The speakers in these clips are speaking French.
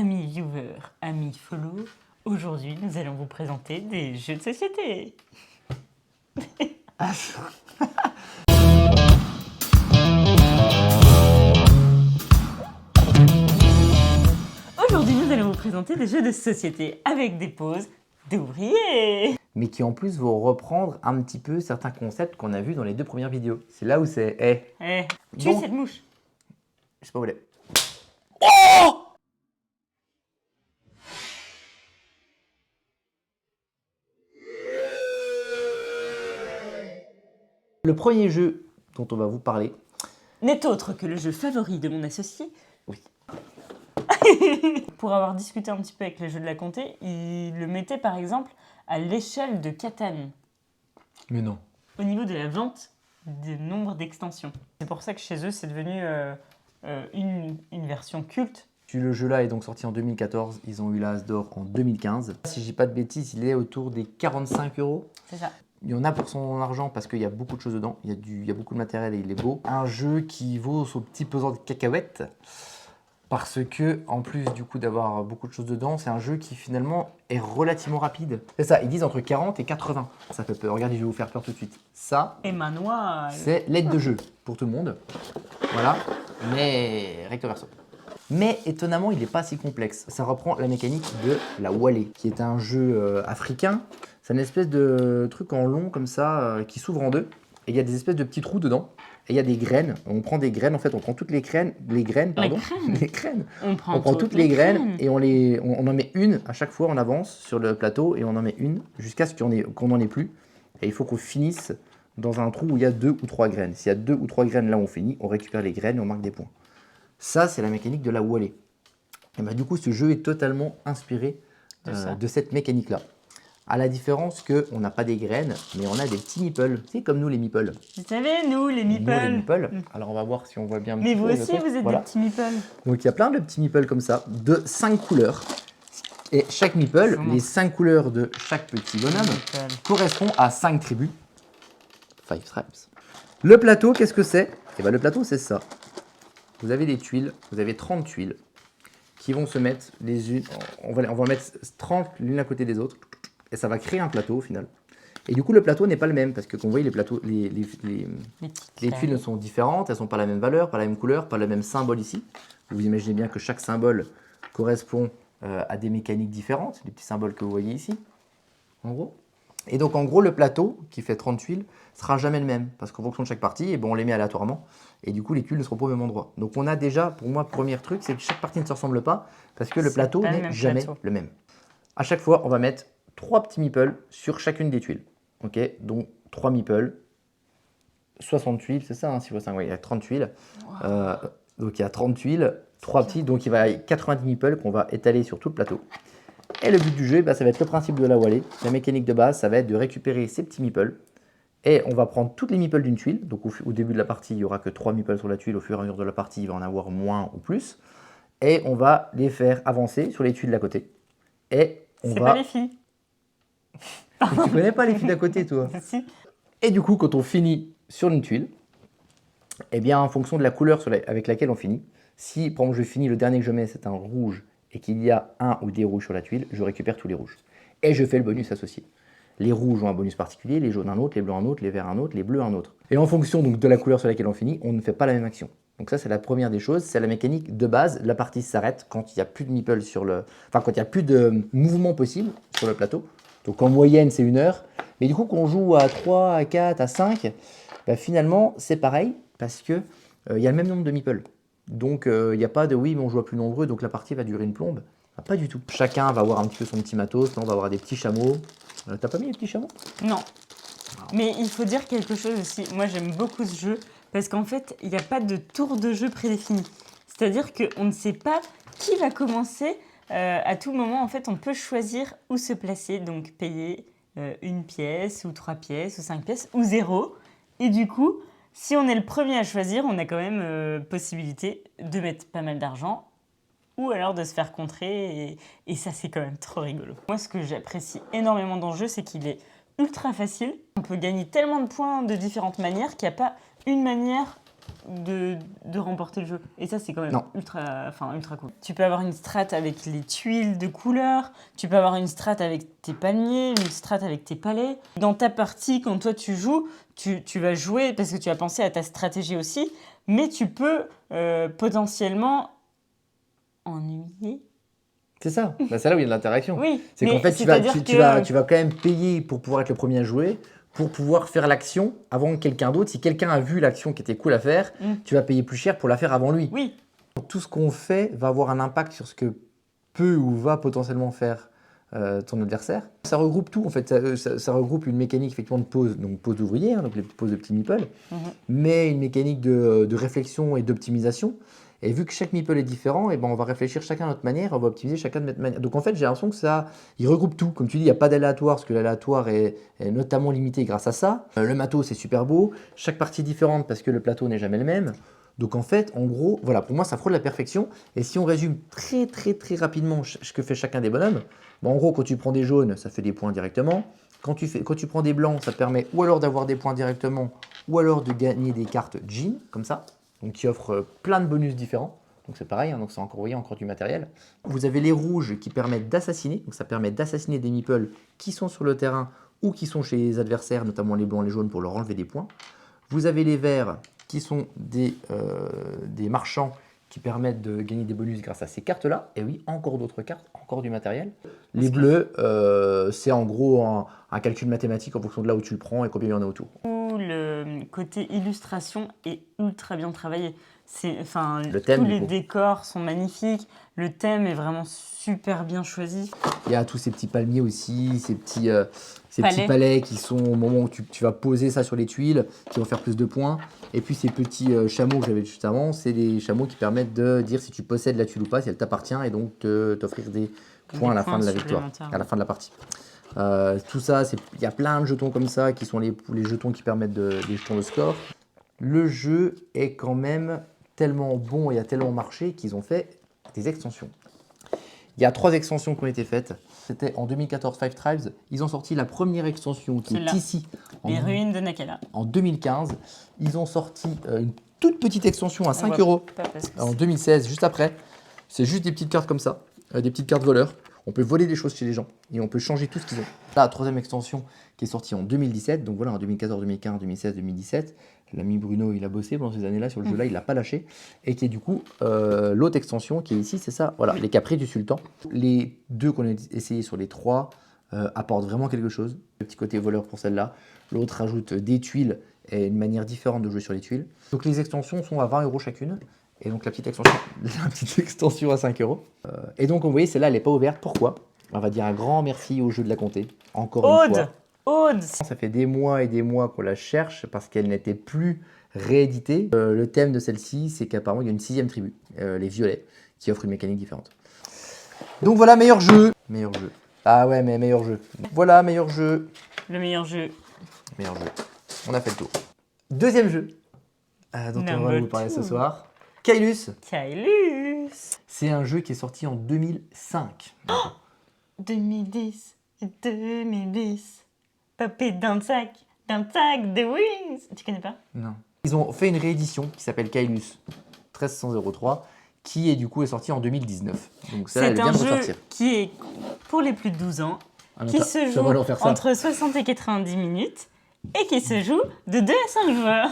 Amis viewers, amis follow, aujourd'hui nous allons vous présenter des jeux de société. Aujourd'hui nous allons vous présenter des jeux de société avec des poses d'ouvriers. Mais qui en plus vont reprendre un petit peu certains concepts qu'on a vus dans les 2 premières vidéos. C'est là où c'est... Tue cette mouche. Je sais pas où elle est. Le premier jeu dont on va vous parler... N'est autre que le jeu favori de mon associé. Oui. Pour avoir discuté un petit peu avec les jeux de la comté, il le mettait par exemple à l'échelle de Catan. Mais non. Au niveau de la vente du nombre d'extensions. C'est pour ça que chez eux, c'est devenu une version culte. Le jeu-là est donc sorti en 2014. Ils ont eu l'As d'or en 2015. Si je dis pas de bêtises, il est autour des 45 €. C'est ça. Il y en a pour son argent parce qu'il y a beaucoup de choses dedans. Il y a beaucoup de matériel et il est beau. Un jeu qui vaut son petit pesant de cacahuètes. Parce que, en plus du coup d'avoir beaucoup de choses dedans, c'est un jeu qui finalement est relativement rapide. C'est ça, ils disent entre 40 et 80. Ça fait peur. Regardez, je vais vous faire peur tout de suite. Ça, Emmanuel. c'est l'aide de jeu pour tout le monde. Voilà, mais recto verso. Mais étonnamment, il n'est pas si complexe. Ça reprend la mécanique de la Wallé, qui est un jeu africain. C'est une espèce de truc en long comme ça, qui s'ouvre en deux. Et il y a des espèces de petits trous dedans. Et il y a des graines. On prend des graines, en fait, on prend toutes les graines, pardon. Les graines. On prend toutes les graines et on en met une à chaque fois, on avance sur le plateau et on en met une jusqu'à ce qu'on n'en ait plus. Et il faut qu'on finisse dans un trou où il y a 2 ou 3 graines. S'il y a 2 ou 3 graines, là on finit, on récupère les graines et on marque des points. Ça, c'est la mécanique de la Wallé. Et bah, du coup, ce jeu est totalement inspiré de cette mécanique-là. À la différence qu'on n'a pas des graines, mais on a des petits meeples. C'est comme nous les meeples. Vous savez, nous les meeples. Alors on va voir si on voit bien. Mais vous aussi, vous êtes des petits meeples. Donc il y a plein de petits meeples comme ça, de 5 couleurs. Et chaque meeple, les 5 couleurs de chaque petit bonhomme, correspond à 5 tribus. 5 tribes. Le plateau, qu'est-ce que c'est? Et bien le plateau, c'est ça. Vous avez des tuiles, vous avez 30 tuiles qui vont se mettre les unes. On va mettre 30 l'une à côté des autres. Et ça va créer un plateau au final. Et du coup, le plateau n'est pas le même parce que, comme vous voyez, les tuiles sont différentes, elles sont pas la même valeur, pas la même couleur, pas le même symbole ici. Vous imaginez bien que chaque symbole correspond à des mécaniques différentes, les petits symboles que vous voyez ici, en gros. Et donc, en gros, le plateau qui fait 30 tuiles sera jamais le même parce qu'en fonction de chaque partie, on les met aléatoirement et du coup, les tuiles ne seront pas au même endroit. Donc, on a déjà, pour moi, premier truc, c'est que chaque partie ne se ressemble pas parce que le plateau n'est jamais le même. À chaque fois, on va mettre 3 petits meeples sur chacune des tuiles. Ok, donc 3 meeples, 60 tuiles, c'est ça, hein, 6 x 5, ouais, il y a 30 tuiles. Wow. Donc il y a 30 tuiles, 3 petits, donc il va y avoir 90 meeples qu'on va étaler sur tout le plateau. Et le but du jeu, ça va être le principe de la Wallé. La mécanique de base, ça va être de récupérer ces petits meeples. Et on va prendre toutes les meeples d'une tuile. Donc au début de la partie, il n'y aura que 3 meeples sur la tuile. Au fur et à mesure de la partie, il va en avoir moins ou plus. Et on va les faire avancer sur les tuiles d'à côté. Et on va... pas les filles. Tu connais pas les filles d'à côté, toi? Si. Et du coup, quand on finit sur une tuile, eh bien, en fonction de la couleur avec laquelle on finit, si, par exemple, je finis, le dernier que je mets, c'est un rouge, et qu'il y a un ou des rouges sur la tuile, je récupère tous les rouges. Et je fais le bonus associé. Les rouges ont un bonus particulier, les jaunes un autre, les bleus un autre, les verts un autre, les bleus un autre. Et en fonction donc, de la couleur sur laquelle on finit, on ne fait pas la même action. Donc ça, c'est la première des choses, c'est la mécanique de base. La partie s'arrête quand il n'y a plus de meeple quand il n'y a plus de mouvement possible sur le plateau. Donc en moyenne, c'est 1 heure. Mais du coup, qu'on joue à 3, à 4, à 5, finalement, c'est pareil parce qu'il y a le même nombre de meeples. Donc il n'y a pas de oui, mais on joue à plus nombreux, donc la partie va durer une plombe. Pas du tout. Chacun va avoir un petit peu son petit matos. Là, on va avoir des petits chameaux. T'as pas mis les petits chameaux? Non. Mais il faut dire quelque chose aussi. Moi, j'aime beaucoup ce jeu parce qu'en fait, il n'y a pas de tour de jeu prédéfini. C'est-à-dire qu'on ne sait pas qui va commencer. À tout moment, en fait, on peut choisir où se placer, donc payer 1 pièce, ou 3 pièces, ou 5 pièces, ou 0. Et du coup, si on est le premier à choisir, on a quand même possibilité de mettre pas mal d'argent, ou alors de se faire contrer, et ça, c'est quand même trop rigolo. Moi, ce que j'apprécie énormément dans le jeu, c'est qu'il est ultra facile. On peut gagner tellement de points de différentes manières qu'il n'y a pas une manière de remporter le jeu. Et ça, c'est quand même Non. ultra cool. Tu peux avoir une strat avec les tuiles de couleur, tu peux avoir une strat avec tes palmiers, une strat avec tes palets. Dans ta partie, quand toi tu joues, tu vas jouer parce que tu as pensé à ta stratégie aussi, mais tu peux potentiellement ennuyer. C'est ça, bah, c'est là où il y a de l'interaction. Oui, c'est qu'en fait, tu vas quand même payer pour pouvoir être le premier à jouer, pour pouvoir faire l'action avant quelqu'un d'autre. Si quelqu'un a vu l'action qui était cool à faire, tu vas payer plus cher pour la faire avant lui. Oui. Donc, tout ce qu'on fait va avoir un impact sur ce que peut ou va potentiellement faire ton adversaire. Ça regroupe tout, en fait. Ça regroupe une mécanique effectivement de pause, donc pause d'ouvrier, donc les pauses de petits meeples, mais une mécanique de réflexion et d'optimisation. Et vu que chaque meeple est différent, et ben on va réfléchir chacun à notre manière, on va optimiser chacun de notre manière. Donc en fait, j'ai l'impression que ça, il regroupe tout. Comme tu dis, il n'y a pas d'aléatoire, parce que l'aléatoire est notamment limité grâce à ça. Le matos, c'est super beau. Chaque partie est différente parce que le plateau n'est jamais le même. Donc en fait, en gros, voilà, pour moi, ça frôle la perfection. Et si on résume très rapidement ce que fait chacun des bonhommes, en gros, quand tu prends des jaunes, ça fait des points directement. Quand tu prends des blancs, ça te permet ou alors d'avoir des points directement, ou alors de gagner des cartes jean, comme ça. Donc qui offre plein de bonus différents. Donc c'est pareil, donc c'est encore du matériel. Vous avez les rouges qui permettent d'assassiner. Donc ça permet d'assassiner des meeples qui sont sur le terrain ou qui sont chez les adversaires, notamment les blancs et les jaunes, pour leur enlever des points. Vous avez les verts qui sont des marchands qui permettent de gagner des bonus grâce à ces cartes-là. Et oui, encore d'autres cartes, encore du matériel. Les bleus, c'est en gros un calcul mathématique en fonction de là où tu le prends et combien il y en a autour. Le côté illustration est ultra bien travaillé. Tous les décors sont magnifiques. Le thème est vraiment super bien choisi. Il y a tous ces petits palmiers aussi, ces petits palais qui sont au moment où tu vas poser ça sur les tuiles, qui vont faire plus de points. Et puis ces petits chameaux que j'avais juste avant, c'est des chameaux qui permettent de dire si tu possèdes la tuile ou pas, si elle t'appartient, et donc t'offrir des points à la fin de la victoire, à la fin de la partie. Tout ça, il y a plein de jetons comme ça qui sont les jetons qui permettent des jetons de score. Le jeu est quand même tellement bon et a tellement marché qu'ils ont fait des extensions. Il y a 3 extensions qui ont été faites. C'était en 2014, Five Tribes. Ils ont sorti la première extension qui est ici. Les ruines de Nakala. En 2015. Ils ont sorti une toute petite extension à 5 € en 2016, juste après. C'est juste des petites cartes comme ça, des petites cartes voleurs. On peut voler des choses chez les gens et on peut changer tout ce qu'ils ont. La 3e extension qui est sortie en 2017, donc voilà, en 2014, 2015, 2016, 2017. L'ami Bruno, il a bossé pendant ces années-là sur le jeu-là, il l'a pas lâché. Et qui est du coup l'autre extension qui est ici, c'est ça, voilà, les Caprices du Sultan. Les 2 qu'on a essayé sur les 3 apportent vraiment quelque chose. Le petit côté voleur pour celle-là. L'autre rajoute des tuiles et une manière différente de jouer sur les tuiles. Donc les extensions sont à 20 € chacune. Et donc la petite extension à 5 €. Et donc vous voyez, celle-là, elle n'est pas ouverte. Pourquoi? On va dire un grand merci au jeu de la Comté. Encore une fois. Aude. Ça fait des mois et des mois qu'on la cherche parce qu'elle n'était plus rééditée. Le thème de celle-ci, c'est qu'apparemment il y a une 6e tribu, les violets, qui offre une mécanique différente. Donc voilà, meilleur jeu. Meilleur jeu. Ah ouais, mais meilleur jeu. Voilà, meilleur jeu. Le meilleur jeu. Meilleur jeu. On a fait le tour. 2e jeu dont on va vous parler ce soir. Kailus. C'est un jeu qui est sorti en 2005. 2010. Papé dans le sac de Wings. Tu connais pas? Non. Ils ont fait une réédition qui s'appelle Kailus 1303, qui est du coup sortie en 2019. Donc ça, elle vient de ressortir. C'est un jeu qui est pour les plus de 12 ans, qui se joue entre 60 et 90 minutes. Et qui se joue de 2 à 5 joueurs.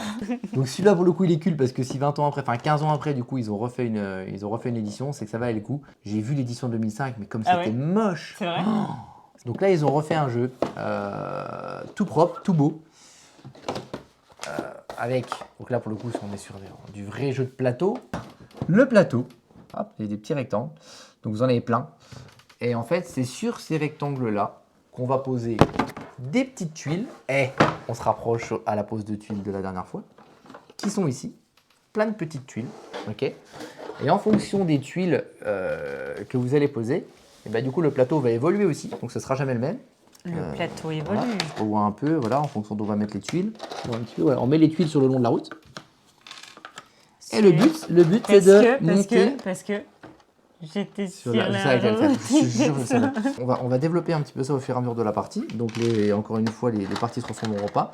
Donc celui-là, pour le coup, il est cool parce que si 20 ans après, enfin 15 ans après, du coup, ils ont refait une édition, c'est que ça valait le coup. J'ai vu l'édition 2005, mais comme c'était moche. C'est vrai. Donc là, ils ont refait un jeu tout propre, tout beau. Donc là, pour le coup, on est sur du vrai jeu de plateau. Le plateau, hop, il y a des petits rectangles. Donc vous en avez plein. Et en fait, c'est sur ces rectangles-là qu'on va poser des petites tuiles, et on se rapproche à la pose de tuiles de la dernière fois, qui sont ici, plein de petites tuiles, ok. Et en fonction des tuiles que vous allez poser, et ben du coup le plateau va évoluer aussi, donc ce sera jamais le même. Le plateau évolue. Voilà, on voit un peu, voilà, en fonction d'où on va mettre les tuiles. On met les tuiles sur le long de la route. Et le but c'est de monter. Parce que j'étais sur la route. On va développer un petit peu ça au fur et à mesure de la partie. Donc encore une fois, les parties ne se transformeront pas.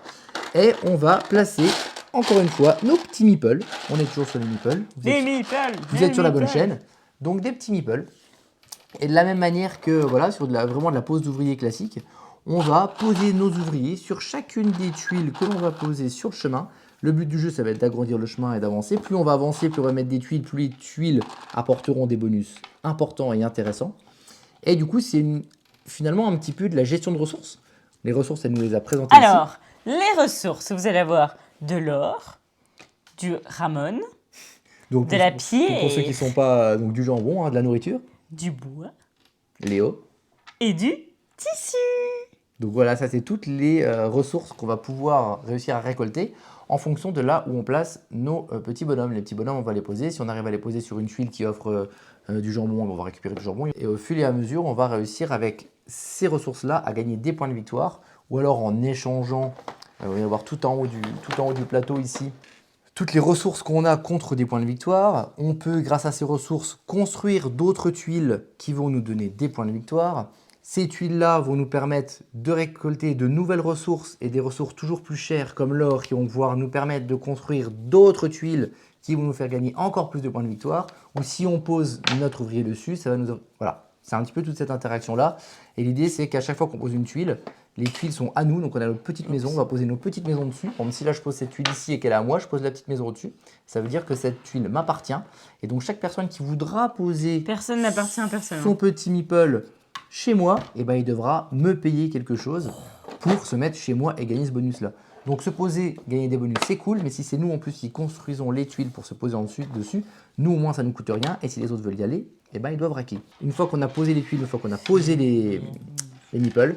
Et on va placer encore une fois, nos petits meeples. On est toujours sur les meeples. Vous êtes sur la bonne chaîne. Donc des petits meeples. Et de la même manière que voilà, sur vraiment de la pose d'ouvrier classique, on va poser nos ouvriers sur chacune des tuiles que l'on va poser sur le chemin. Le but du jeu, ça va être d'agrandir le chemin et d'avancer. Plus on va avancer, plus on va mettre des tuiles, plus les tuiles apporteront des bonus importants et intéressants. Et du coup, c'est finalement un petit peu de la gestion de ressources. Les ressources, elle nous les a présentées ici. Alors, les ressources, vous allez avoir de l'or, du ramon, donc, de la pierre, pour ceux qui ne sont pas donc, du jambon, de la nourriture, du bois, Léo, et du tissu. Donc voilà, ça c'est toutes les ressources qu'on va pouvoir réussir à récolter en fonction de là où on place nos petits bonhommes. Les petits bonhommes, on va les poser. Si on arrive à les poser sur une tuile qui offre du jambon, on va récupérer du jambon. Et au fur et à mesure, on va réussir avec ces ressources-là à gagner des points de victoire. Ou alors en échangeant, il va y avoir tout en haut du plateau ici, toutes les ressources qu'on a contre des points de victoire. On peut, grâce à ces ressources, construire d'autres tuiles qui vont nous donner des points de victoire. Ces tuiles-là vont nous permettre de récolter de nouvelles ressources et des ressources toujours plus chères comme l'or qui vont pouvoir nous permettre de construire d'autres tuiles qui vont nous faire gagner encore plus de points de victoire. Ou si on pose notre ouvrier dessus, ça va nous... Voilà, c'est un petit peu toute cette interaction-là. Et l'idée, c'est qu'à chaque fois qu'on pose une tuile, les tuiles sont à nous. Donc on a notre petite maison, on va poser nos petites maisons dessus. Par exemple, si là je pose cette tuile ici et qu'elle est à moi, je pose la petite maison au-dessus. Ça veut dire que cette tuile m'appartient. Et donc chaque personne qui voudra poser Personne n'appartient à personne. son petit meeple chez moi, eh ben, il devra me payer quelque chose pour se mettre chez moi et gagner ce bonus-là. Donc se poser, gagner des bonus, c'est cool, mais si c'est nous en plus qui construisons les tuiles pour se poser dessus, nous au moins ça ne nous coûte rien, et si les autres veulent y aller, eh ben, ils doivent raquer. Une fois qu'on a posé les tuiles, une fois qu'on a posé les meeples,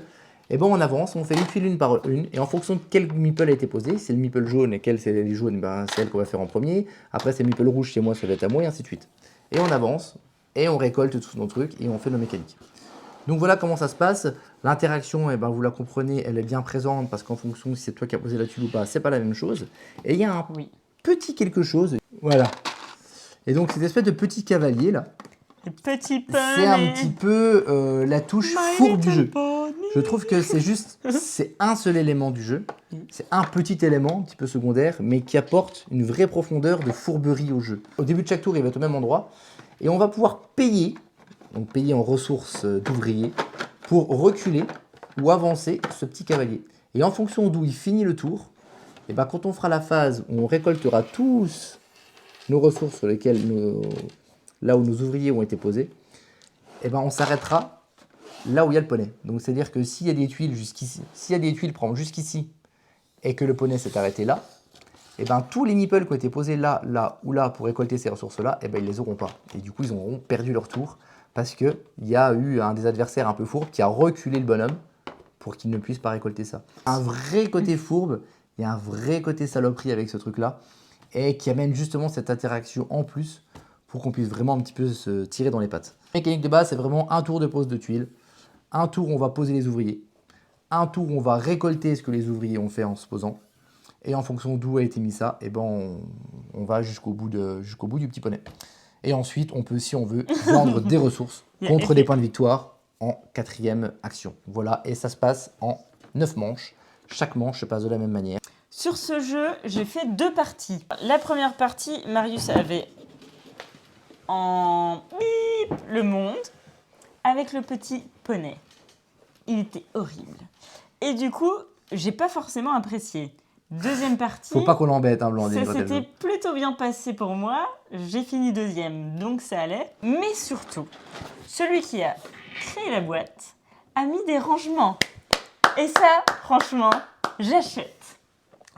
eh ben, on avance, on fait les tuiles une par une, et en fonction de quel meeple a été posé, c'est le meeple jaune et quel c'est les jaunes, ben, c'est elle qu'on va faire en premier, après c'est le meeple rouge chez moi, ça va être à moi, et ainsi de suite. Et on avance, et on récolte tous nos trucs, et on fait nos mécaniques. Donc voilà comment ça se passe. L'interaction, eh ben, vous la comprenez, elle est bien présente parce qu'en fonction si c'est toi qui as posé la tuile ou pas, c'est pas la même chose. Et il y a un petit quelque chose, voilà. Et donc cette espèce de petit cavalier là, c'est un petit peu la touche fourbe du jeu. Je trouve que c'est un seul élément du jeu. C'est un petit élément, un petit peu secondaire, mais qui apporte une vraie profondeur de fourberie au jeu. Au début de chaque tour, il va être au même endroit. Et on va pouvoir payer, donc payer en ressources d'ouvriers, pour reculer ou avancer ce petit cavalier. Et en fonction d'où il finit le tour, et ben quand on fera la phase où on récoltera tous nos ressources sur lesquelles là où nos ouvriers ont été posés, et ben on s'arrêtera là où il y a le poney. Donc c'est-à-dire que s'il y a des tuiles jusqu'ici, s'il y a des tuiles par exemple jusqu'ici, et que le poney s'est arrêté là, et ben tous les meeples qui ont été posés là, là ou là pour récolter ces ressources-là, et ben ils les auront pas. Et du coup ils auront perdu leur tour parce qu'il y a eu un des adversaires un peu fourbe qui a reculé le bonhomme pour qu'il ne puisse pas récolter ça. Un vrai côté fourbe, il y a un vrai côté saloperie avec ce truc-là, et qui amène justement cette interaction en plus pour qu'on puisse vraiment un petit peu se tirer dans les pattes. La mécanique de base, c'est vraiment un tour de pose de tuiles, un tour où on va poser les ouvriers, un tour où on va récolter ce que les ouvriers ont fait en se posant, et en fonction d'où a été mis ça, et ben on va jusqu'au bout du petit poney. Et ensuite, on peut, si on veut, vendre des ressources contre des points de victoire en 4e action. Voilà, et ça se passe en 9 manches. Chaque manche se passe de la même manière. Sur ce jeu, j'ai fait 2 parties. La première partie, Marius avait en le monde avec le petit poney. Il était horrible. Et du coup, j'ai pas forcément apprécié. Deuxième partie. Faut pas qu'on l'embête, hein, Blandine. Ça s'était plutôt bien passé pour moi. J'ai fini 2e, donc ça allait. Mais surtout, celui qui a créé la boîte a mis des rangements. Et ça, franchement, j'achète.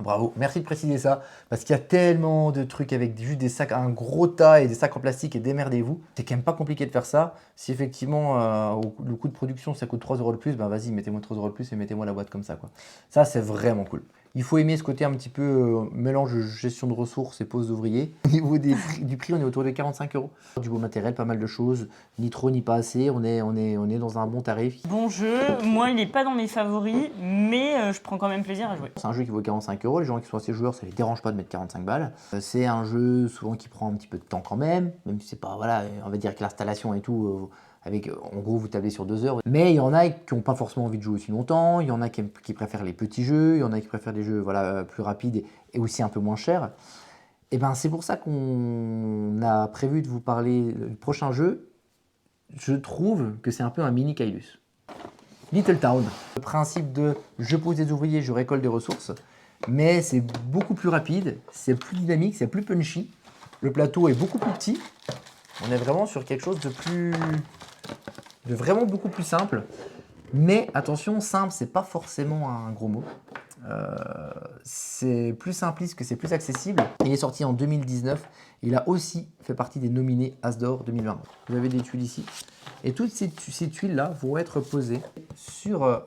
Bravo, merci de préciser ça, parce qu'il y a tellement de trucs avec juste des sacs, un gros tas et des sacs en plastique et démerdez-vous. C'est quand même pas compliqué de faire ça. Si effectivement le coût de production ça coûte 3 € de plus, ben vas-y, mettez-moi 3 € de plus et mettez-moi la boîte comme ça, quoi. Ça, c'est vraiment cool. Il faut aimer ce côté un petit peu mélange de gestion de ressources et pose d'ouvriers. Au niveau du prix, on est autour de 45 €. Du beau matériel, pas mal de choses, ni trop ni pas assez, on est dans un bon tarif. Bon jeu, moi il n'est pas dans mes favoris, mais je prends quand même plaisir à jouer. C'est un jeu qui vaut 45 €, les gens qui sont assez joueurs, ça les dérange pas de mettre 45 balles. C'est un jeu souvent qui prend un petit peu de temps quand même si c'est pas, voilà, on va dire que l'installation et tout, avec, en gros, vous tablez sur 2 heures. Mais il y en a qui n'ont pas forcément envie de jouer aussi longtemps, il y en a qui préfèrent les petits jeux, il y en a qui préfèrent des jeux voilà, plus rapides et aussi un peu moins chers. Et ben c'est pour ça qu'on a prévu de vous parler du prochain jeu. Je trouve que c'est un peu un mini Kailus. Little Town. Le principe de je pose des ouvriers, je récolte des ressources, mais c'est beaucoup plus rapide, c'est plus dynamique, c'est plus punchy. Le plateau est beaucoup plus petit. On est vraiment sur quelque chose de vraiment beaucoup plus simple. Mais attention, simple, c'est pas forcément un gros mot. C'est plus simpliste que c'est plus accessible. Il est sorti en 2019. Il a aussi fait partie des nominés As d'Or 2020. Vous avez des tuiles ici. Et toutes ces tuiles-là vont être posées sur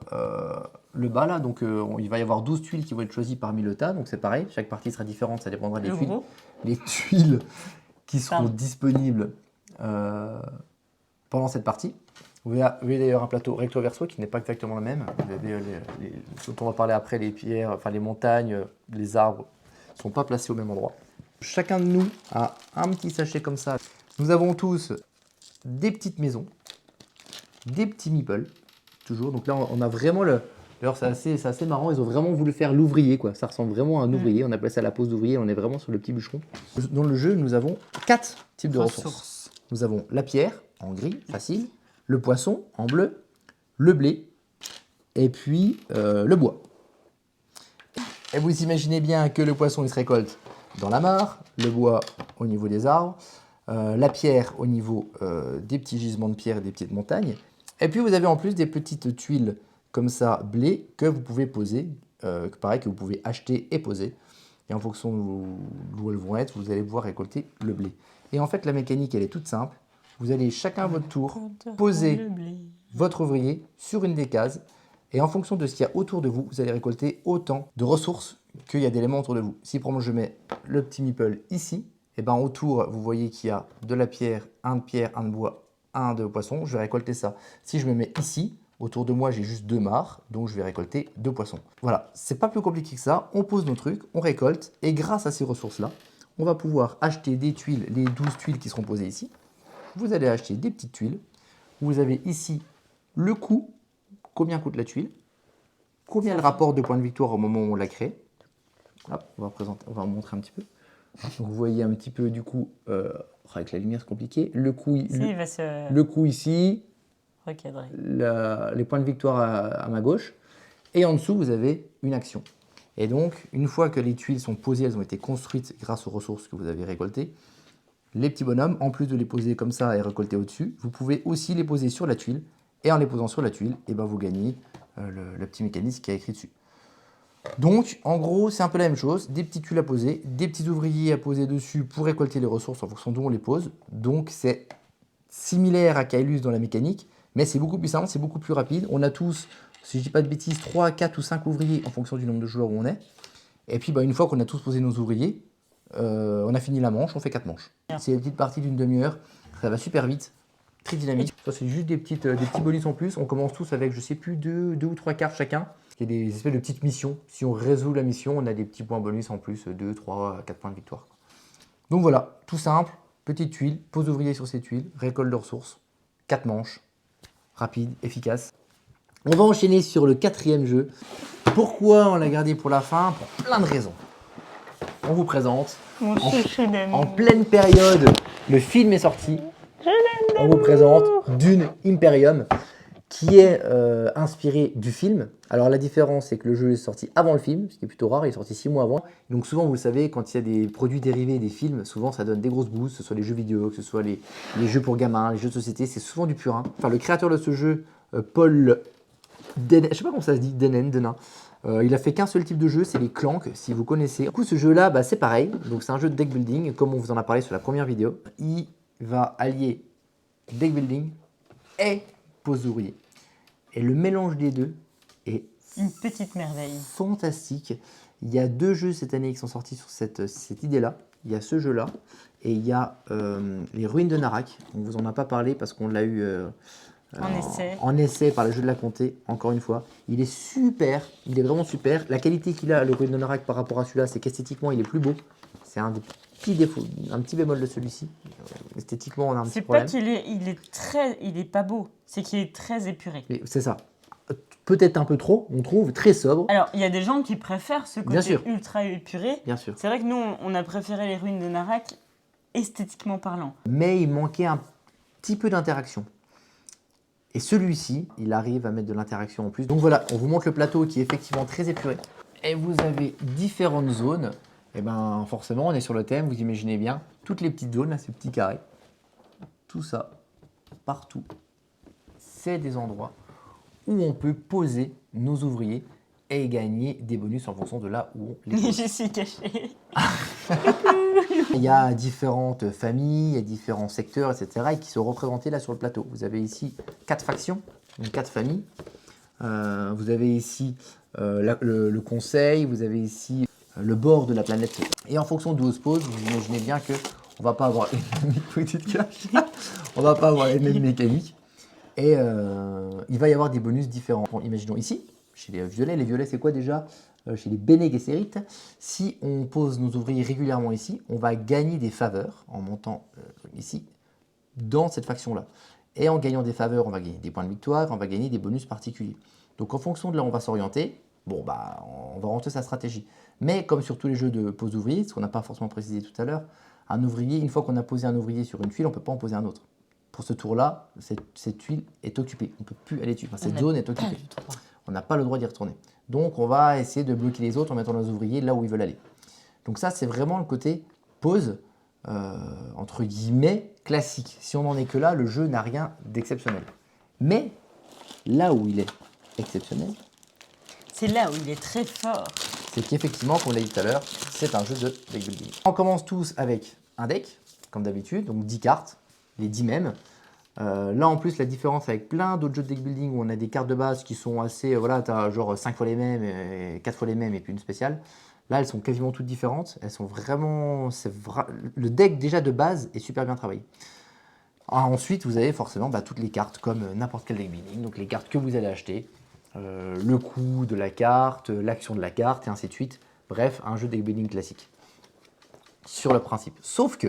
le bas là. Donc il va y avoir 12 tuiles qui vont être choisies parmi le tas. Donc c'est pareil, chaque partie sera différente, ça dépendra des tuiles. Les tuiles qui seront disponibles pendant cette partie. Vous avez d'ailleurs un plateau recto-verso qui n'est pas exactement le même. Vous avez dont on va parler après, les pierres, enfin les montagnes, les arbres ne sont pas placés au même endroit. Chacun de nous a un petit sachet comme ça. Nous avons tous des petites maisons, des petits meeples, toujours. Donc là, on a vraiment le... D'ailleurs, c'est assez marrant, ils ont vraiment voulu faire l'ouvrier, quoi. Ça ressemble vraiment à un ouvrier. On appelle ça la pose d'ouvrier, on est vraiment sur le petit bûcheron. Dans le jeu, nous avons 4 types de ressources. Nous avons la pierre, en gris, facile. Le poisson en bleu, le blé et puis le bois. Et vous imaginez bien que le poisson il se récolte dans la mare, le bois au niveau des arbres, la pierre au niveau des petits gisements de pierre et des petites montagnes. Et puis vous avez en plus des petites tuiles comme ça, blé, que vous pouvez poser, pareil que vous pouvez acheter et poser. Et en fonction d'où elles vont être, vous allez pouvoir récolter le blé. Et en fait la mécanique elle est toute simple. Vous allez chacun à votre tour poser votre ouvrier sur une des cases et en fonction de ce qu'il y a autour de vous, vous allez récolter autant de ressources qu'il y a d'éléments autour de vous. Si par exemple je mets le petit meeple ici, et ben autour vous voyez qu'il y a de la pierre, un de bois, un de poisson, je vais récolter ça. Si je me mets ici, autour de moi j'ai juste 2 mares, donc je vais récolter 2 poissons. Voilà, c'est pas plus compliqué que ça, on pose nos trucs, on récolte et grâce à ces ressources-là, on va pouvoir acheter des tuiles, les 12 tuiles qui seront posées ici. Vous allez acheter des petites tuiles. Vous avez ici le coût, combien coûte la tuile, combien le rapport de points de victoire au moment où on l'a créé. Hop, on va montrer un petit peu. Donc vous voyez un petit peu du coup, avec la lumière c'est compliqué, le coût ici, recadrer. Les points de victoire à ma gauche, et en dessous vous avez une action. Et donc une fois que les tuiles sont posées, elles ont été construites grâce aux ressources que vous avez récoltées, les petits bonhommes, en plus de les poser comme ça et récolter au-dessus, vous pouvez aussi les poser sur la tuile. Et en les posant sur la tuile, et ben vous gagnez le petit mécanisme qui est écrit dessus. Donc, en gros, c'est un peu la même chose. Des petites tuiles à poser, des petits ouvriers à poser dessus pour récolter les ressources en fonction d'où on les pose. Donc, c'est similaire à Kailus dans la mécanique, mais c'est beaucoup plus simple, c'est beaucoup plus rapide. On a tous, si je ne dis pas de bêtises, 3, 4 ou 5 ouvriers en fonction du nombre de joueurs où on est. Et puis, une fois qu'on a tous posé nos ouvriers, on a fini la manche, on fait 4 manches. C'est une petite partie d'une demi-heure, ça va super vite, très dynamique. Ça c'est juste des petits bonus en plus, on commence tous avec je sais plus 2 ou 3 cartes chacun. Il y a des espèces de petites missions, si on résout la mission on a des petits points bonus en plus, 2, 3, 4 points de victoire. Donc voilà, tout simple, petite tuile, pose ouvrier sur ces tuiles, récolte de ressources, 4 manches, rapide, efficace. On va enchaîner sur le 4e jeu. Pourquoi on l'a gardé pour la fin? Pour plein de raisons. On vous présente, en pleine période, le film est sorti, on vous présente Dune Imperium, qui est inspiré du film. Alors la différence, c'est que le jeu est sorti avant le film, ce qui est plutôt rare, il est sorti 6 mois avant. Donc souvent, vous le savez, quand il y a des produits dérivés des films, souvent ça donne des grosses boosts, que ce soit les jeux vidéo, que ce soit les jeux pour gamins, les jeux de société, c'est souvent du purin. Enfin, le créateur de ce jeu, Paul Denen, je sais pas comment ça se dit, Denin. Il a fait qu'un seul type de jeu, c'est les Clank, si vous connaissez. Du coup, ce jeu-là, c'est pareil. Donc, c'est un jeu de deck building, comme on vous en a parlé sur la première vidéo. Il va allier deck building et pose d'ouvrier. Et le mélange des deux est une petite merveille. Fantastique. Il y a 2 jeux cette année qui sont sortis sur cette idée-là. Il y a ce jeu-là et il y a les Ruines de Narak. On ne vous en a pas parlé parce qu'on l'a eu... en essai par le jeu de la comté, encore une fois. Il est super, il est vraiment super. La qualité qu'il a, le Ruines de Narak, par rapport à celui-là, c'est qu'esthétiquement, il est plus beau. C'est un des petit défaut, un petit bémol de celui-ci. Esthétiquement, on a un petit C'est problème. pas qu'il est, il est pas beau, c'est qu'il est très épuré. C'est ça. Peut-être un peu trop, on trouve très sobre. Alors, il y a des gens qui préfèrent ce Bien côté sûr. ultra épuré. Bien sûr. C'est vrai que nous, on a préféré les ruines de Narak esthétiquement parlant. Mais il manquait un petit peu d'interaction. Et celui-ci, il arrive à mettre de l'interaction en plus. Donc voilà, on vous montre le plateau qui est effectivement très épuré. Et vous avez différentes zones. Et ben forcément, on est sur le thème, vous imaginez bien, toutes les petites zones, là, ces petits carrés. Tout ça, partout, c'est des endroits où on peut poser nos ouvriers et gagner des bonus en fonction de là où on les pose. Je suis cachée. Il y a différentes familles, il y a différents secteurs, etc. et qui sont représentés là sur le plateau. Vous avez ici 4 factions, donc 4 familles. Vous avez ici le conseil, vous avez ici le bord de la planète. Et en fonction d'où on se pose, vous imaginez bien que on va pas avoir les mêmes petites caches. On va pas avoir les mêmes mécaniques. Et il va y avoir des bonus différents. Bon, imaginons ici, chez les violets c'est quoi déjà chez les Bene Gesserit, si on pose nos ouvriers régulièrement ici, on va gagner des faveurs en montant ici, dans cette faction-là. Et en gagnant des faveurs, on va gagner des points de victoire, on va gagner des bonus particuliers. Donc en fonction de là où on va s'orienter, bon bah on va orienter sa stratégie. Mais comme sur tous les jeux de pose d'ouvriers, ce qu'on n'a pas forcément précisé tout à l'heure, un ouvrier, une fois qu'on a posé un ouvrier sur une tuile, on ne peut pas en poser un autre. Pour ce tour-là, cette tuile est occupée. On ne peut plus aller dessus. Enfin, cette zone est occupée. On n'a pas le droit d'y retourner. Donc, on va essayer de bloquer les autres en mettant nos ouvriers là où ils veulent aller. Donc ça, c'est vraiment le côté pause, entre guillemets, classique. Si on n'en est que là, le jeu n'a rien d'exceptionnel. Mais, là où il est exceptionnel, c'est là où il est très fort. C'est qu'effectivement, comme on l'a dit tout à l'heure, c'est un jeu de deck building. On commence tous avec un deck, comme d'habitude, donc 10 cartes, les 10 mêmes. Là en plus la différence avec plein d'autres jeux de deck building où on a des cartes de base qui sont assez, voilà, tu as genre 5 fois les mêmes, et 4 fois les mêmes et puis une spéciale. Là elles sont quasiment toutes différentes, elles sont vraiment, le deck déjà de base est super bien travaillé. Ensuite vous avez forcément toutes les cartes comme n'importe quel deck building, donc les cartes que vous allez acheter, le coût de la carte, l'action de la carte et ainsi de suite. Bref, un jeu de deck building classique sur le principe. Sauf que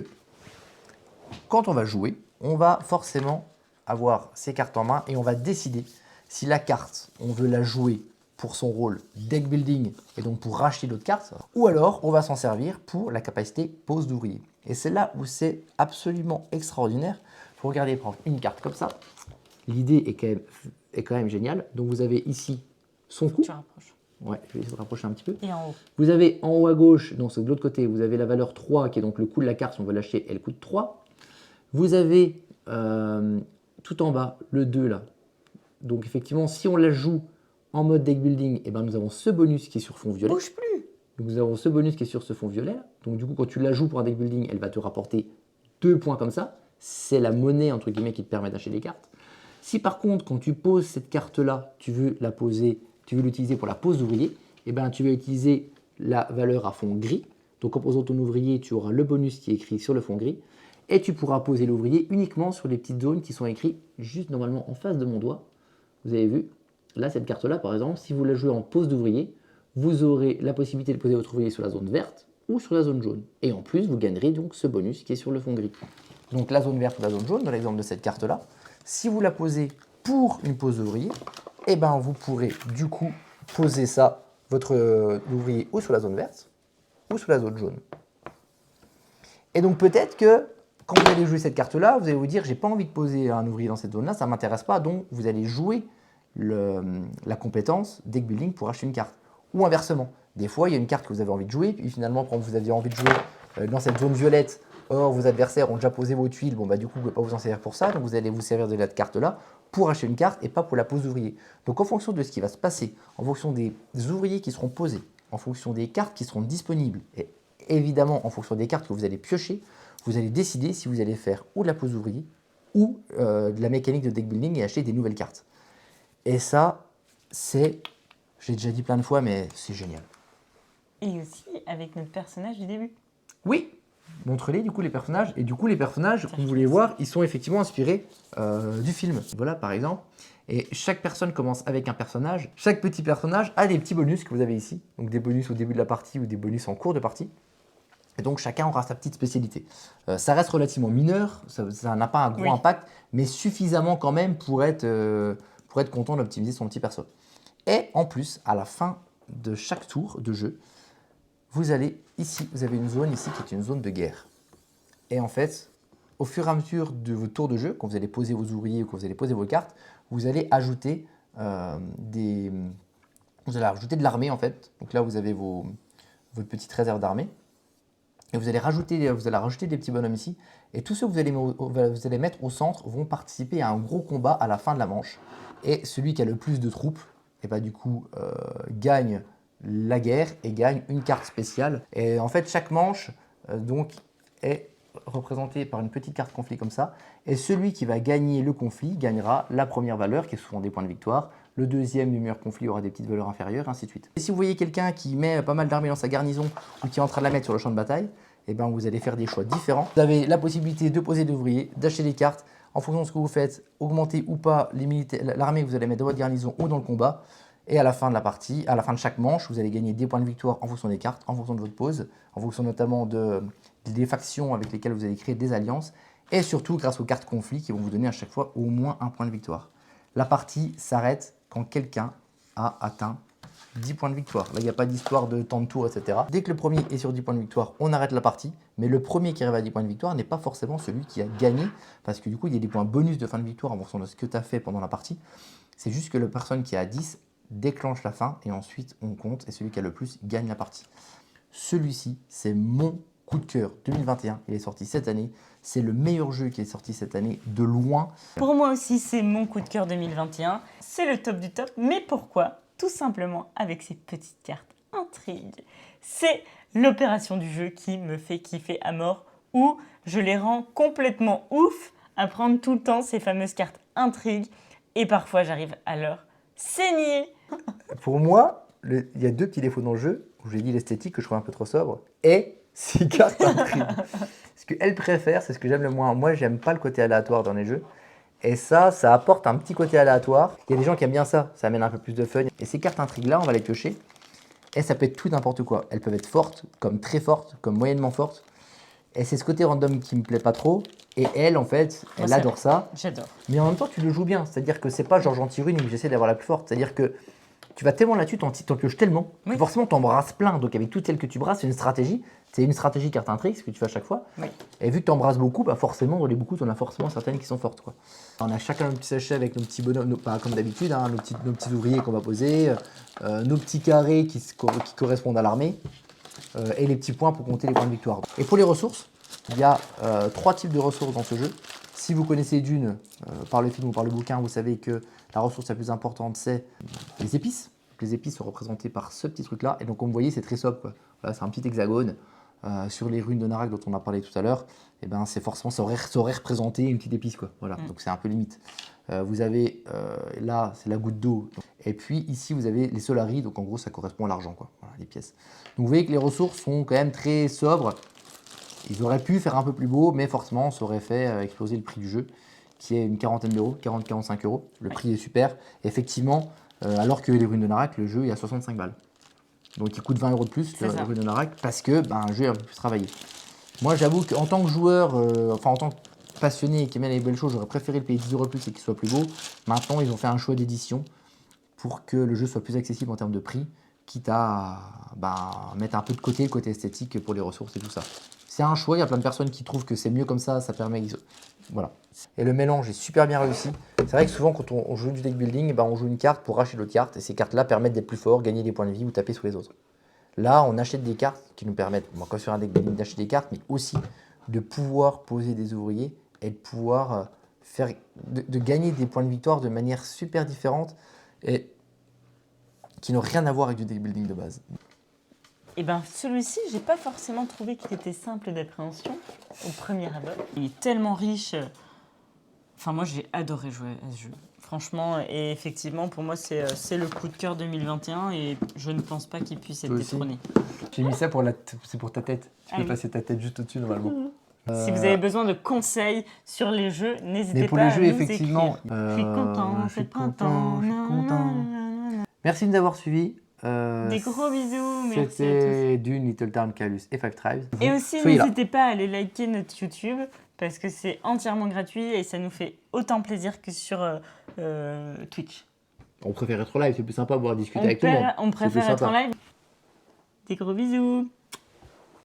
quand on va jouer, on va forcément avoir ces cartes en main et on va décider si la carte, on veut la jouer pour son rôle deck building et donc pour racheter d'autres cartes, ou alors on va s'en servir pour la capacité pose d'ouvrier. Et c'est là où c'est absolument extraordinaire. Il faut regarder, prendre une carte comme ça. L'idée est quand même géniale. Donc vous avez ici son coût. Tu rapproches. Ouais, je vais essayer de rapprocher un petit peu. Et en haut. Vous avez en haut à gauche, donc de l'autre côté, vous avez la valeur 3 qui est donc le coût de la carte si on veut l'acheter, elle coûte 3. Vous avez tout en bas le 2 là. Donc effectivement, si on la joue en mode deck building, eh ben, nous avons ce bonus qui est sur fond violet. Bouge plus. Donc nous avons ce bonus qui est sur ce fond violet. Là. Donc du coup, quand tu la joues pour un deck building, elle va te rapporter 2 points comme ça. C'est la monnaie entre guillemets qui te permet d'acheter des cartes. Si par contre, quand tu poses cette carte-là, tu veux l'utiliser pour la pose d'ouvrier, eh ben, tu vas utiliser la valeur à fond gris. Donc en posant ton ouvrier, tu auras le bonus qui est écrit sur le fond gris. Et tu pourras poser l'ouvrier uniquement sur les petites zones qui sont écrites juste normalement en face de mon doigt. Vous avez vu, là, cette carte-là, par exemple, si vous la jouez en pose d'ouvrier, vous aurez la possibilité de poser votre ouvrier sur la zone verte ou sur la zone jaune. Et en plus, vous gagnerez donc ce bonus qui est sur le fond gris. Donc la zone verte ou la zone jaune, dans l'exemple de cette carte-là, si vous la posez pour une pose d'ouvrier, eh ben, vous pourrez du coup poser ça, votre ouvrier, ou sur la zone verte ou sur la zone jaune. Et donc peut-être que quand vous allez jouer cette carte-là, vous allez vous dire, j'ai pas envie de poser un ouvrier dans cette zone-là, ça ne m'intéresse pas, donc vous allez jouer la compétence deck building pour acheter une carte. Ou inversement, des fois il y a une carte que vous avez envie de jouer, puis finalement quand vous aviez envie de jouer dans cette zone violette, or vos adversaires ont déjà posé vos tuiles, bon bah du coup vous ne pouvez pas vous en servir pour ça, donc vous allez vous servir de cette carte-là pour acheter une carte et pas pour la pose d'ouvrier. Donc en fonction de ce qui va se passer, en fonction des ouvriers qui seront posés, en fonction des cartes qui seront disponibles, et évidemment en fonction des cartes que vous allez piocher, vous allez décider si vous allez faire ou de la pose d'ouvrier ou de la mécanique de deck building et acheter des nouvelles cartes. Et ça, c'est, j'ai déjà dit plein de fois, mais c'est génial. Et aussi avec notre personnage du début. Oui, montre-les du coup les personnages. Et du coup les personnages, comme vous voulez voir, ils sont effectivement inspirés du film. Voilà par exemple. Et chaque personne commence avec un personnage. Chaque petit personnage a des petits bonus que vous avez ici. Donc des bonus au début de la partie ou des bonus en cours de partie. Et donc chacun aura sa petite spécialité. Ça reste relativement mineur, ça n'a pas un gros impact, mais suffisamment quand même pour être content d'optimiser son petit perso. Et en plus, à la fin de chaque tour de jeu, vous avez une zone ici qui est une zone de guerre. Et en fait, au fur et à mesure de vos tours de jeu, quand vous allez poser vos ouvriers ou quand vous allez poser vos cartes, vous allez ajouter de l'armée en fait. Donc là, vous avez votre petite réserve d'armée. Et vous allez rajouter des petits bonhommes ici. Et tous ceux que vous allez mettre au centre vont participer à un gros combat à la fin de la manche. Et celui qui a le plus de troupes, et bah, du coup, gagne la guerre et gagne une carte spéciale. Et en fait, chaque manche donc, est représentée par une petite carte conflit comme ça. Et celui qui va gagner le conflit gagnera la première valeur, qui est souvent des points de victoire. Le deuxième du meilleur conflit aura des petites valeurs inférieures, ainsi de suite. Et si vous voyez quelqu'un qui met pas mal d'armées dans sa garnison ou qui est en train de la mettre sur le champ de bataille, eh ben vous allez faire des choix différents. Vous avez la possibilité de poser des ouvriers, d'acheter des cartes. En fonction de ce que vous faites, augmenter ou pas l'armée que vous allez mettre dans votre garnison ou dans le combat. Et à la fin de la partie, à la fin de chaque manche, vous allez gagner des points de victoire en fonction des cartes, en fonction de votre pose, en fonction notamment des factions avec lesquelles vous allez créer des alliances. Et surtout grâce aux cartes conflits qui vont vous donner à chaque fois au moins un point de victoire. La partie s'arrête quand quelqu'un a atteint 10 points de victoire. Là, il n'y a pas d'histoire de temps de tour, etc. Dès que le premier est sur 10 points de victoire, on arrête la partie. Mais le premier qui arrive à 10 points de victoire n'est pas forcément celui qui a gagné. Parce que du coup, il y a des points bonus de fin de victoire en fonction de ce que tu as fait pendant la partie. C'est juste que la personne qui a 10 déclenche la fin et ensuite on compte. Et celui qui a le plus gagne la partie. Celui-ci, c'est mon coup de cœur 2021. Il est sorti cette année. C'est le meilleur jeu qui est sorti cette année de loin. Pour moi aussi, c'est mon coup de cœur 2021. C'est le top du top. Mais pourquoi? Tout simplement avec ces petites cartes intrigues. C'est l'opération du jeu qui me fait kiffer à mort, où je les rends complètement ouf à prendre tout le temps ces fameuses cartes intrigues. Et parfois, j'arrive à leur saigner. Pour moi, il y a deux petits défauts dans le jeu, où j'ai dit l'esthétique que je trouve un peu trop sobre, et ces cartes intrigues. Ce qu'elle préfère, c'est ce que j'aime le moins. Moi, j'aime pas le côté aléatoire dans les jeux. Et ça apporte un petit côté aléatoire. Il y a des gens qui aiment bien ça, ça amène un peu plus de fun. Et ces cartes intrigues-là, on va les piocher. Et ça peut être tout n'importe quoi. Elles peuvent être fortes, comme très fortes, comme moyennement fortes. Et c'est ce côté random qui me plaît pas trop. Et elle, en fait, elle adore ça. J'adore. Mais en même temps, tu le joues bien. C'est-à-dire que c'est pas genre j'en tire une et que j'essaie d'avoir la plus forte. C'est-à-dire que tu vas tellement là-dessus, t'en pioches tellement, que forcément t'en brasses plein. Donc avec toutes celles que tu brasses, c'est une stratégie. C'est une stratégie carte intrigue, ce que tu fais à chaque fois. Oui. Et vu que tu embrasses beaucoup, bah forcément, dans les beaucoup, tu en as forcément certaines qui sont fortes, quoi. On a chacun un petit sachet avec nos petits bonhommes, pas comme d'habitude, hein, nos petits ouvriers qu'on va poser, nos petits carrés qui correspondent à l'armée, et les petits points pour compter les points de victoire. Et pour les ressources, il y a 3 types de ressources dans ce jeu. Si vous connaissez Dune, par le film ou par le bouquin, vous savez que la ressource la plus importante, c'est les épices. Donc, les épices sont représentées par ce petit truc-là. Et donc, comme vous voyez, c'est très sobre, quoi. Voilà, c'est un petit hexagone. Sur les runes de Narak dont on a parlé tout à l'heure, eh ben, c'est forcément, ça aurait représenté une petite épice, quoi. Voilà. Donc c'est un peu limite. Vous avez là, c'est la goutte d'eau. Et puis ici, vous avez les solaris. Donc en gros, ça correspond à l'argent, quoi. Voilà, les pièces. Donc vous voyez que les ressources sont quand même très sobres. Ils auraient pu faire un peu plus beau, mais forcément, ça aurait fait exploser le prix du jeu, qui est une quarantaine d'euros, 40-45 euros. Le prix est super. Et effectivement, alors que les runes de Narak, le jeu est à 65 balles. Donc il coûte 20 euros de plus, le Rune de Narak, parce que un jeu est un peu plus travaillé. Moi j'avoue qu'en tant que joueur, en tant que passionné qui aime les belles choses, j'aurais préféré le payer 10 euros de plus et qu'il soit plus beau. Maintenant ils ont fait un choix d'édition pour que le jeu soit plus accessible en termes de prix, quitte à mettre un peu de côté le côté esthétique pour les ressources et tout ça. C'est un choix, il y a plein de personnes qui trouvent que c'est mieux comme ça permet... Voilà. Et le mélange est super bien réussi. C'est vrai que souvent quand on joue du deck building, on joue une carte pour racheter l'autre carte. Et ces cartes-là permettent d'être plus forts, gagner des points de vie ou taper sous les autres. Là, on achète des cartes qui nous permettent, comme sur un deck building, d'acheter des cartes, mais aussi de pouvoir poser des ouvriers et de pouvoir de gagner des points de victoire de manière super différente et qui n'ont rien à voir avec du deck building de base. Et ben celui-ci, j'ai pas forcément trouvé qu'il était simple d'appréhension au premier abord. Il est tellement riche. Enfin, moi, j'ai adoré jouer à ce jeu. Franchement, et effectivement, pour moi, c'est le coup de cœur 2021 et je ne pense pas qu'il puisse être détrôné. J'ai mis ça c'est pour ta tête. Tu peux placer ta tête juste au-dessus normalement. Si vous avez besoin de conseils sur les jeux, n'hésitez pas à nous écrire. Mais pour les jeux, effectivement, Je suis content, c'est printemps. Je suis content. Merci de nous avoir suivis. Des gros bisous, merci à tous. C'était Dune, Little Town, Calus et Five Tribes. Et aussi, n'hésitez pas à aller liker notre YouTube parce que c'est entièrement gratuit et ça nous fait autant plaisir que sur Twitch. On préfère être live, c'est plus sympa de pouvoir discuter avec tout le monde. On préfère être en live. Des gros bisous.